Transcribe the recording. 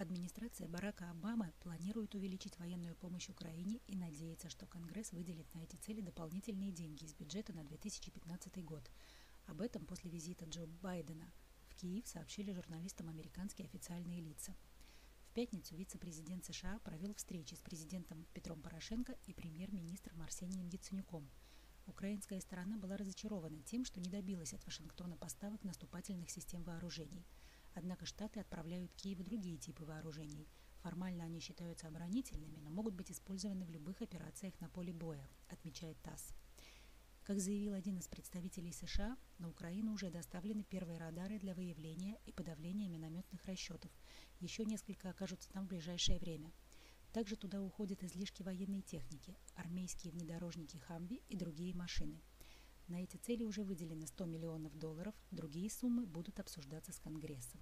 Администрация Барака Обамы планирует увеличить военную помощь Украине и надеется, что Конгресс выделит на эти цели дополнительные деньги из бюджета на 2015 год. Об этом после визита Джо Байдена в Киев сообщили журналистам американские официальные лица. В пятницу вице-президент США провел встречи с президентом Петром Порошенко и премьер-министром Арсением Яценюком. Украинская сторона была разочарована тем, что не добилась от Вашингтона поставок наступательных систем вооружений. Однако Штаты отправляют Киеву другие типы вооружений. Формально они считаются оборонительными, но могут быть использованы в любых операциях на поле боя, отмечает ТАСС. Как заявил один из представителей США, на Украину уже доставлены первые радары для выявления и подавления минометных расчетов. Еще несколько окажутся там в ближайшее время. Также туда уходят излишки военной техники, армейские внедорожники «Хамви» и другие машины. На эти цели уже выделено $100 миллионов, другие суммы будут обсуждаться с Конгрессом.